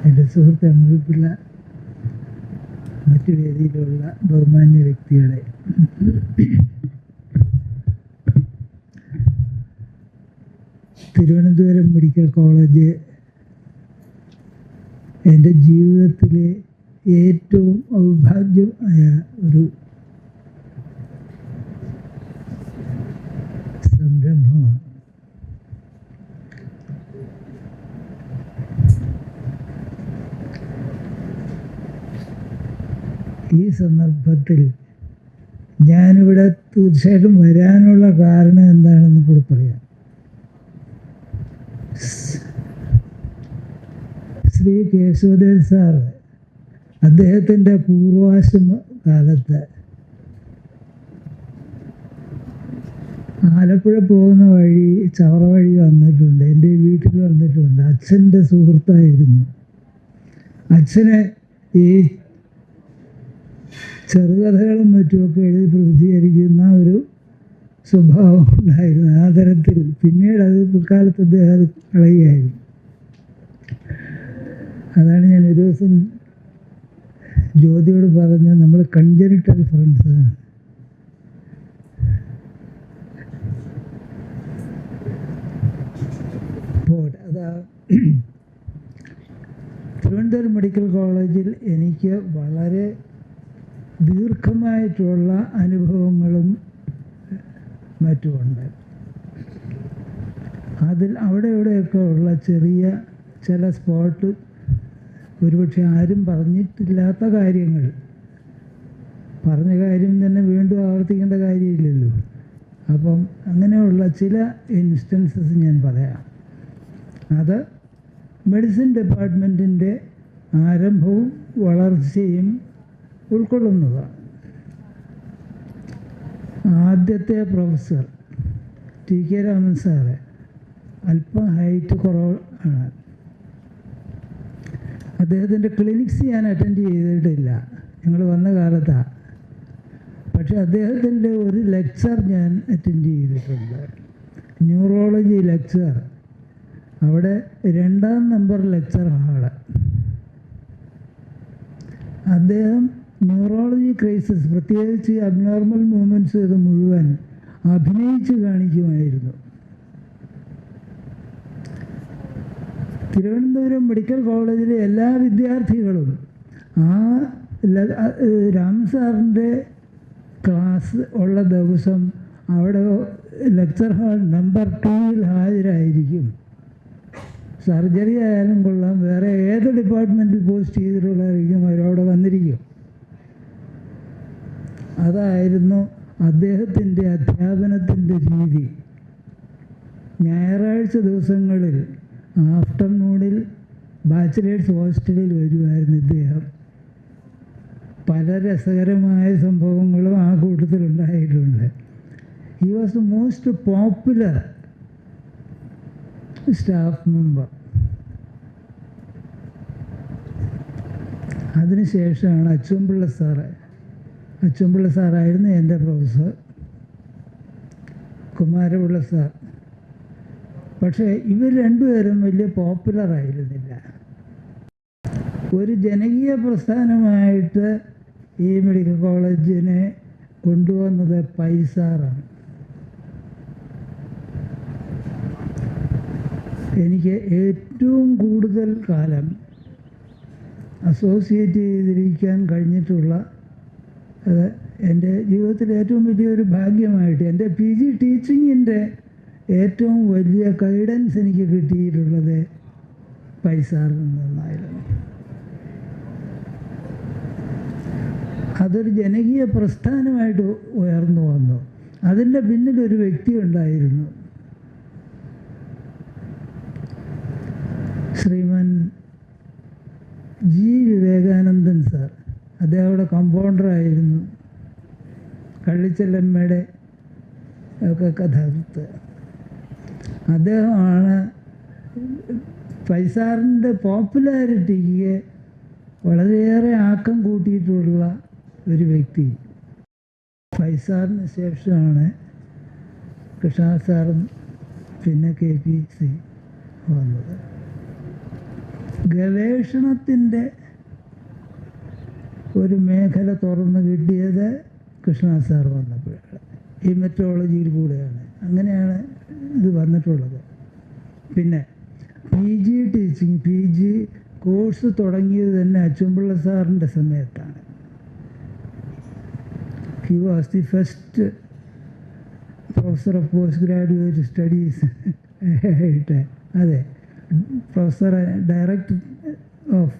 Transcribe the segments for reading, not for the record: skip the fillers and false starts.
എൻ്റെ സുഹൃത്ത് M V Pillai, മറ്റു വേദിയിലുള്ള ബഹുമാന്യ വ്യക്തികളെ, തിരുവനന്തപുരം മെഡിക്കൽ കോളേജ് എൻ്റെ ജീവിതത്തിലെ ഏറ്റവും ഔഭാഗ്യമായ ഒരു സംരംഭമാണ്. ഈ സന്ദർഭത്തിൽ ഞാനിവിടെ തീർച്ചയായിട്ടും വരാനുള്ള കാരണം എന്താണെന്ന് കൂടെ പറയാം. ശ്രീ കേശവദേവ് സാർ അദ്ദേഹത്തിൻ്റെ പൂർവാശ്രമ കാലത്ത് ആലപ്പുഴ പോകുന്ന വഴി ചവറ വഴി വന്നിട്ടുണ്ട്, എൻ്റെ വീട്ടിൽ വന്നിട്ടുണ്ട്. അച്ഛൻ്റെ സുഹൃത്തായിരുന്നു. അച്ഛന് ഈ ചെറുകഥകളും മറ്റുമൊക്കെ എഴുതി പ്രസിദ്ധീകരിക്കുന്ന ഒരു സ്വഭാവം ഉണ്ടായിരുന്നു. ആ തരത്തിൽ പിന്നീട് അത് പിൽക്കാലത്ത് അദ്ദേഹം അത് കളയുകയായിരുന്നു. അതാണ് ഞാൻ ഒരു ദിവസം ജ്യോതിയോട് പറഞ്ഞു, നമ്മൾ കൺജനിറ്റൽ ഫ്രണ്ട്സാണ്. അതാ തിരുവനന്തപുരം മെഡിക്കൽ കോളേജിൽ എനിക്ക് വളരെ ദീർഘമായിട്ടുള്ള അനുഭവങ്ങളും മറ്റുമുണ്ട്. അതിൽ അവിടെ ഇവിടെയൊക്കെ ഉള്ള ചെറിയ ചില സ്പോട്ട്, ഒരുപക്ഷെ ആരും പറഞ്ഞിട്ടില്ലാത്ത കാര്യങ്ങൾ, പറഞ്ഞ കാര്യം തന്നെ വീണ്ടും ആവർത്തിക്കേണ്ട കാര്യമില്ലല്ലോ. അപ്പം അങ്ങനെയുള്ള ചില ഇൻസ്റ്റൻസസ് ഞാൻ പറയാം. അത് മെഡിസിൻ ഡിപ്പാർട്ട്മെൻറ്റിൻ്റെ ആരംഭവും വളർച്ചയും ഉൾക്കൊള്ളുന്നതാണ്. ആദ്യത്തെ professor T K Raman sir അല്പം ഹൈറ്റ് കുറവാണ്. അദ്ദേഹത്തിൻ്റെ ക്ലിനിക്സ് ഞാൻ അറ്റൻഡ് ചെയ്തിട്ടില്ല, ഞങ്ങൾ വന്ന കാലത്താണ്. പക്ഷെ അദ്ദേഹത്തിൻ്റെ ഒരു ലെക്ചർ ഞാൻ അറ്റൻഡ് ചെയ്തിട്ടുണ്ട്, ന്യൂറോളജി ലെക്ചർ. അവിടെ 2ാം നമ്പർ ലെക്ചർ ഹാള്. അദ്ദേഹം ന്യൂറോളജി ക്രൈസിസ്, പ്രത്യേകിച്ച് അബ്നോർമൽ മൂവ്മെൻറ്റ്സ് ഇത് മുഴുവൻ അഭിനയിച്ച് കാണിക്കുമായിരുന്നു. തിരുവനന്തപുരം മെഡിക്കൽ കോളേജിലെ എല്ലാ വിദ്യാർത്ഥികളും ആ രാം സാറിൻ്റെ ക്ലാസ് ഉള്ള ദിവസം അവിടെ ലെക്ചർ ഹാൾ നമ്പർ 2-ൽ ഹാജരായിരിക്കും. സർജറി ആയാലും കൊള്ളാം, വേറെ ഏത് ഡിപ്പാർട്ട്മെൻറ്റിൽ പോസ്റ്റ് ചെയ്തിട്ടുള്ളതായിരിക്കും, അവരവിടെ വന്നിരിക്കും. അതായിരുന്നു അദ്ദേഹത്തിൻ്റെ അധ്യാപനത്തിൻ്റെ രീതി. ഞായറാഴ്ച ദിവസങ്ങളിൽ ആഫ്റ്റർനൂണിൽ ബാച്ചിലേഴ്സ് ഹോസ്റ്റലിൽ വരുമായിരുന്നു ഇദ്ദേഹം. പല രസകരമായ സംഭവങ്ങളും ആ കൂട്ടത്തിലുണ്ടായിട്ടുണ്ട്. He was the most popular staff member. അതിനുശേഷമാണ് അച്ചുംപിള്ള സാറായിരുന്നു എൻ്റെ പ്രൊഫസർ, കുമാരപിള്ള സാർ. പക്ഷേ ഇവർ രണ്ടുപേരും വലിയ പോപ്പുലറായിരുന്നില്ല. ഒരു ജനകീയ പ്രസ്ഥാനമായിട്ട് ഈ മെഡിക്കൽ കോളേജിനെ കൊണ്ടുവന്നത് പൈസാറാണ്. എനിക്ക് ഏറ്റവും കൂടുതൽ കാലം അസോസിയേറ്റ് ചെയ്തിരിക്കാൻ കഴിഞ്ഞിട്ടുള്ള, അത് എൻ്റെ ജീവിതത്തിലെ ഏറ്റവും വലിയൊരു ഭാഗ്യമായിട്ട്, എൻ്റെ PG ടീച്ചിങ്ങിൻ്റെ ഏറ്റവും വലിയ ഗൈഡൻസ് എനിക്ക് കിട്ടിയിട്ടുള്ളത് പൈസാറിൽ നിന്നായിരുന്നു. അതൊരു ജനകീയ പ്രസ്ഥാനമായിട്ട് ഉയർന്നു വന്നു. അതിൻ്റെ പിന്നിലൊരു വ്യക്തി ഉണ്ടായിരുന്നു, ശ്രീമാൻ G. വിവേകാനന്ദൻ സാർ. അദ്ദേഹം അവിടെ കമ്പൗണ്ടറായിരുന്നു, കള്ളിച്ചെല്ലമ്മയുടെ ഒക്കെ കഥാകൃത്ത്. അദ്ദേഹമാണ് പൈസാറിൻ്റെ പോപ്പുലാരിറ്റിക്ക് വളരെയേറെ ആക്കം കൂട്ടിയിട്ടുള്ള ഒരു വ്യക്തി. പൈസാറിന് ശേഷമാണ് കൃഷ്ണ സാറും പിന്നെ KPC വന്നത്. ഗവേഷണത്തിൻ്റെ ഒരു മേഖല തുറന്ന് കിട്ടിയത് കൃഷ്ണദാസ് സാർ വന്നപ്പോഴാണ്, ഈ മെട്രോളജിയിൽ കൂടെയാണ്. അങ്ങനെയാണ് ഇത് വന്നിട്ടുള്ളത്. പിന്നെ PG ടീച്ചിങ്, PG കോഴ്സ് തുടങ്ങിയത് തന്നെ അച്ചുംപിള്ള സാറിൻ്റെ സമയത്താണ്. He was the first professor of post graduate studies ആയിട്ട്, അതെ, professor director of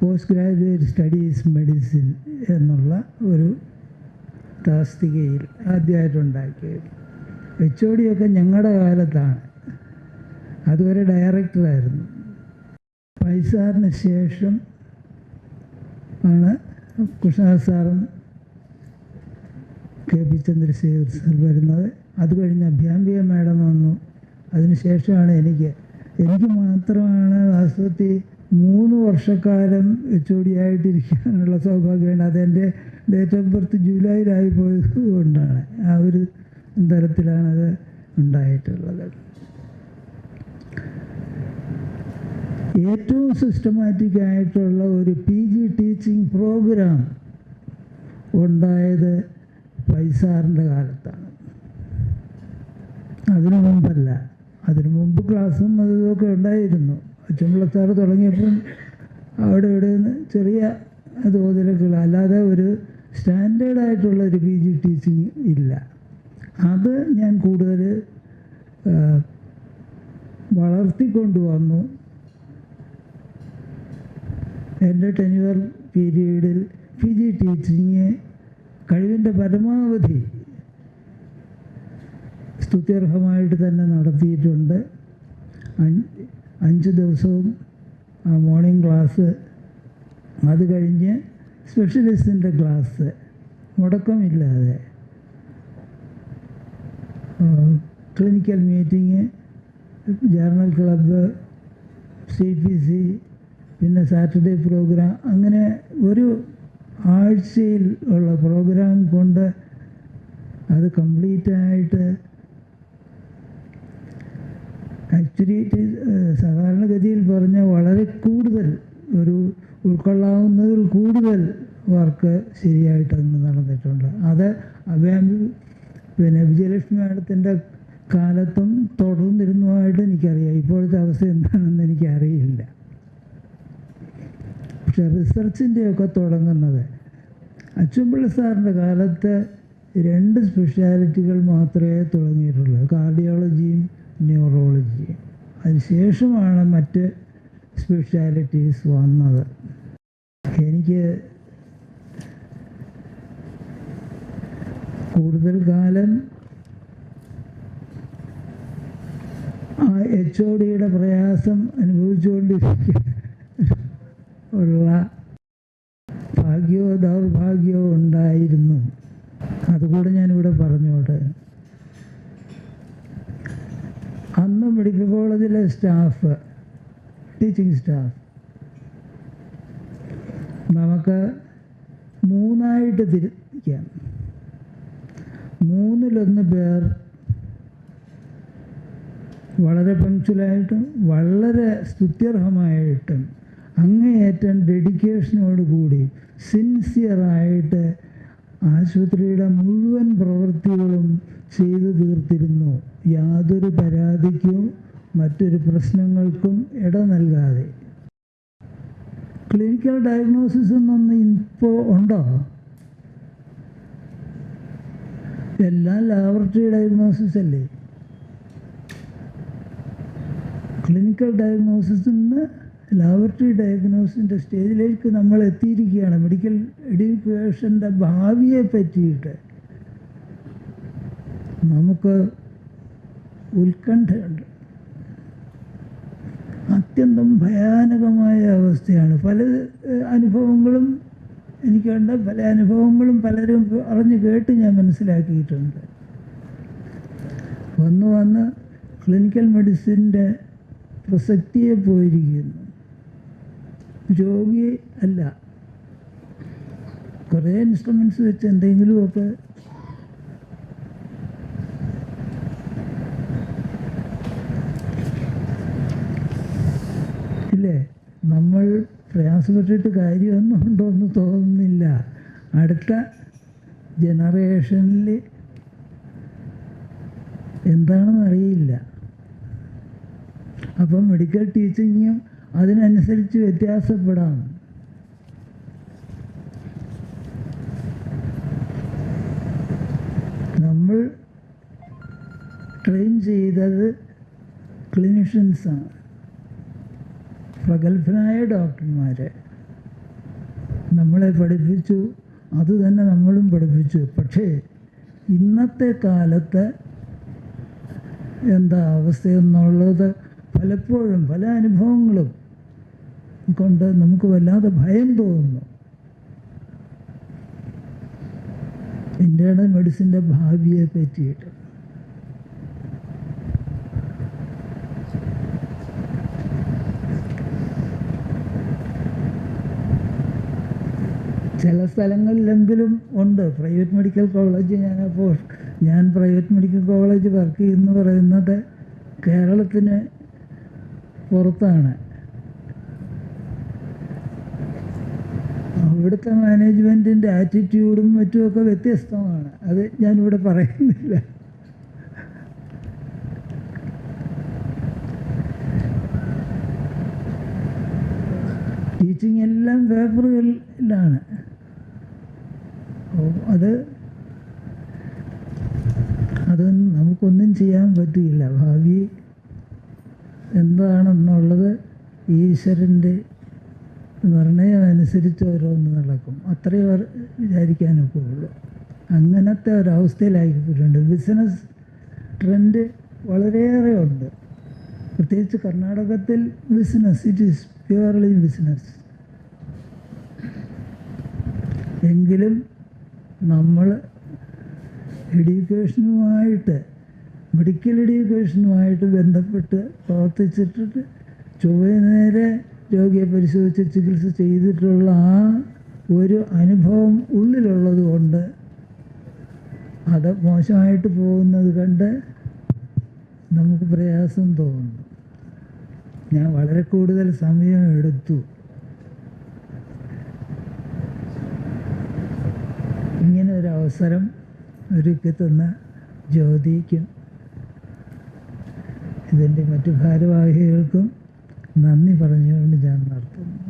post graduate studies medicine എന്നുള്ള ഒരു തസ്തികയിൽ ആദ്യമായിട്ടുണ്ടാക്കിയത്. HOD ഒക്കെ ഞങ്ങളുടെ കാലത്താണ്, അതുവരെ ഡയറക്ടറായിരുന്നു. പൈസാറിന് ശേഷം ആണ് കൃഷ്ണദാസ് സാറും KP ചന്ദ്രശേഖർ സാർ വരുന്നത്. അത് കഴിഞ്ഞ് അഭ്യാംബിക മാഡം വന്നു. അതിനുശേഷമാണ് എനിക്ക് മാത്രമാണ് വാസ്തവത്തിൽ 3 വർഷക്കാലം HOD ആയിട്ടിരിക്കാനുള്ള സൗഭാഗ്യമാണ്. അതെൻ്റെ ഡേറ്റ് ഓഫ് ബർത്ത് ജൂലൈയിലായി പോയത് കൊണ്ടാണ്. ആ ഒരു തരത്തിലാണത് ഉണ്ടായിട്ടുള്ളത്. ഏറ്റവും സിസ്റ്റമാറ്റിക് ആയിട്ടുള്ള ഒരു PG ടീച്ചിങ് പ്രോഗ്രാം ഉണ്ടായത് പൈസാറിൻ്റെ കാലത്താണ്. അതിനു മുമ്പല്ല. അതിനു മുമ്പ് ക്ലാസ്സും അതൊക്കെ ഉണ്ടായിരുന്നു. അച്ചുംപിള്ള സാറ് തുടങ്ങിയപ്പം അവിടെ ഇവിടെ നിന്ന് ചെറിയ തോതിലൊക്കെ, അല്ലാതെ ഒരു സ്റ്റാൻഡേർഡായിട്ടുള്ള ഒരു PG ടീച്ചിങ് ഇല്ല. അത് ഞാൻ കൂടുതൽ വളർത്തിക്കൊണ്ടുവന്നു. എൻ്റെ ടെന്യൂർ പീരീഡിൽ PG ടീച്ചിങ് കഴിവിൻ്റെ പരമാവധി സ്തുത്യർഹമായിട്ട് തന്നെ നടത്തിയിട്ടുണ്ട്. 5 ദിവസവും മോർണിംഗ് ക്ലാസ്, അത് കഴിഞ്ഞ് സ്പെഷ്യലിസ്റ്റിൻ്റെ ക്ലാസ് മുടക്കമില്ലാതെ, clinical meeting, journal club, CPC, പിന്നെ സാറ്റർഡേ പ്രോഗ്രാം, അങ്ങനെ ഒരു ആഴ്ചയിൽ ഉള്ള പ്രോഗ്രാം കൊണ്ട് അത് കംപ്ലീറ്റായിട്ട് ആക്ച്വലി സാധാരണഗതിയിൽ പറഞ്ഞ വളരെ കൂടുതൽ ഒരു ഉൾക്കൊള്ളാവുന്നതിൽ കൂടുതൽ വർക്ക് ശരിയായിട്ടന്ന് നടന്നിട്ടുണ്ട്. അത് പിന്നെ വിജയലക്ഷ്മി മാഡത്തിൻ്റെ കാലത്തും തുടർന്നിരുന്നതായിട്ട് എനിക്കറിയാം. ഇപ്പോഴത്തെ അവസ്ഥ എന്താണെന്ന് എനിക്കറിയില്ല. പക്ഷെ റിസർച്ചിൻ്റെയൊക്കെ തുടങ്ങുന്നത് അച്ചുംപിള്ള സാറിൻ്റെ കാലത്ത് 2 സ്പെഷ്യാലിറ്റികൾ മാത്രമേ തുടങ്ങിയിട്ടുള്ളൂ, കാർഡിയോളജിയും ന്യൂറോളജിയും. അതിനുശേഷമാണ് മറ്റ് സ്പെഷ്യാലിറ്റീസ് വന്നത്. എനിക്ക് കൂടുതൽ കാലം ആ HODയുടെ പ്രയാസം അനുഭവിച്ചുകൊണ്ടിരിക്കുക ഉള്ള ഭാഗ്യമോ ദൗർഭാഗ്യമോ ഉണ്ടായിരുന്നു. അതുകൂടെ ഞാനിവിടെ പറഞ്ഞോട്ടെ. അന്ന് മെഡിക്കൽ കോളേജിലെ സ്റ്റാഫ്, ടീച്ചിങ് സ്റ്റാഫ്, നമുക്ക് 3ആയിട്ട് തിരിക്കാം. 3-1 പേർ വളരെ പങ്ക്ച്വലായിട്ടും വളരെ സ്തുത്യർഹമായിട്ടും അങ്ങേയറ്റം ഡെഡിക്കേഷനോടുകൂടി സിൻസിയറായിട്ട് ആശുപത്രിയുടെ മുഴുവൻ പ്രവൃത്തികളും ചെയ്തു തീർത്തിരുന്നു. യാതൊരു പരാതിക്കും മറ്റൊരു പ്രശ്നങ്ങൾക്കും ഇട നൽകാതെ. ക്ലിനിക്കൽ ഡയഗ്നോസിസ് എന്നൊന്നും ഇപ്പോൾ ഉണ്ടോ? എല്ലാം ലാബറട്ടറി ഡയഗ്നോസിസ് അല്ലേ. ക്ലിനിക്കൽ ഡയഗ്നോസിസിൽ നിന്ന് ലാബറട്ടറി ഡയഗ്നോസിൻ്റെ സ്റ്റേജിലേക്ക് നമ്മൾ എത്തിയിരിക്കുകയാണ്. മെഡിക്കൽ എഡ്യൂക്കേഷൻ്റെ ഭാവിയെ പറ്റിയിട്ട് നമുക്ക് ഉത്കണ്ഠയുണ്ട്. അത്യന്തം ഭയാനകമായ അവസ്ഥയാണ്. പല അനുഭവങ്ങളും എനിക്കുണ്ട്. പല അനുഭവങ്ങളും പലരും അറിഞ്ഞു കേട്ട് ഞാൻ മനസ്സിലാക്കിയിട്ടുണ്ട്. വന്ന് ക്ലിനിക്കൽ മെഡിസിൻ്റെ പ്രസക്തിയെ പോയിരിക്കുന്നു. രോഗി അല്ല, കുറേ ഇൻസ്ട്രുമെൻറ്റ്സ് വെച്ച് എന്തെങ്കിലുമൊക്കെ നമ്മൾ പ്രയാസപ്പെട്ടിട്ട് കാര്യമൊന്നും ഉണ്ടോ എന്ന് തോന്നുന്നില്ല. അടുത്ത ജനറേഷനിൽ എന്താണെന്ന് അറിയില്ല. അപ്പം മെഡിക്കൽ ടീച്ചിങ്ങും അതിനനുസരിച്ച് വ്യത്യാസപ്പെടാം. നമ്മൾ ട്രെയിൻ ചെയ്തത് ക്ലിനിഷ്യൻസാണ്, പ്രഗത്ഭനായ ഡോക്ടർമാരെ നമ്മളെ പഠിപ്പിച്ചു. അത് തന്നെ നമ്മളും പഠിപ്പിച്ചു. പക്ഷേ ഇന്നത്തെ കാലത്ത് എന്താ അവസ്ഥയെന്നുള്ളത് പലപ്പോഴും പല അനുഭവങ്ങളും കൊണ്ട് നമുക്ക് വല്ലാതെ ഭയം തോന്നുന്നു. ഇന്ത്യയുടെ മെഡിസിൻ്റെ ഭാവിയെ പറ്റിയിട്ട്. ചില സ്ഥലങ്ങളിലെങ്കിലും ഉണ്ട് പ്രൈവറ്റ് മെഡിക്കൽ കോളേജ്. ഞാൻ പ്രൈവറ്റ് മെഡിക്കൽ കോളേജ് വർക്ക് ചെയ്യുന്നു പറയുന്നത് കേരളത്തിന് പുറത്താണ്. അവിടുത്തെ മാനേജ്മെൻറ്റിൻ്റെ ആറ്റിറ്റ്യൂഡും മറ്റുമൊക്കെ വ്യത്യസ്തമാണ്. അത് ഞാനിവിടെ പറയുന്നില്ല. ടീച്ചിങ് എല്ലാം പേപ്പറുകളിലാണ്. അത് നമുക്കൊന്നും ചെയ്യാൻ പറ്റില്ല. ഭാവി എന്താണെന്നുള്ളത് ഈശ്വരൻ്റെ നിർണയം അനുസരിച്ച് ഓരോന്ന് നടക്കും. അത്രയും വിചാരിക്കാനൊക്കെ ഉള്ളൂ. അങ്ങനത്തെ ഒരവസ്ഥയിലായിപ്പോയിട്ടുണ്ട്. ബിസിനസ് ട്രെൻഡ് വളരെയേറെ ഉണ്ട്. പ്രത്യേകിച്ച് കർണാടകത്തിൽ business, it is purely business. എങ്കിലും നമ്മൾ എഡ്യൂക്കേഷനുമായിട്ട്, മെഡിക്കൽ എഡ്യൂക്കേഷനുമായിട്ട് ബന്ധപ്പെട്ട് പ്രവർത്തിച്ചിട്ട് നേരെ രോഗിയെ പരിശോധിച്ച് ചികിത്സ ചെയ്തിട്ടുള്ള ആ ഒരു അനുഭവം ഉള്ളിലുള്ളത് കൊണ്ട് അത് മോശമായിട്ട് പോകുന്നത് കണ്ട് നമുക്ക് പ്രയാസം തോന്നുന്നു. ഞാൻ വളരെ കൂടുതൽ സമയം എടുത്തു. ഇങ്ങനെ ഒരു അവസരം ഒരുക്കി തന്ന ജ്യോതിക്കും ഇതിൻ്റെ മറ്റു ഭാരവാഹികൾക്കും നന്ദി പറഞ്ഞുകൊണ്ട് ഞാൻ നടത്തുന്നു.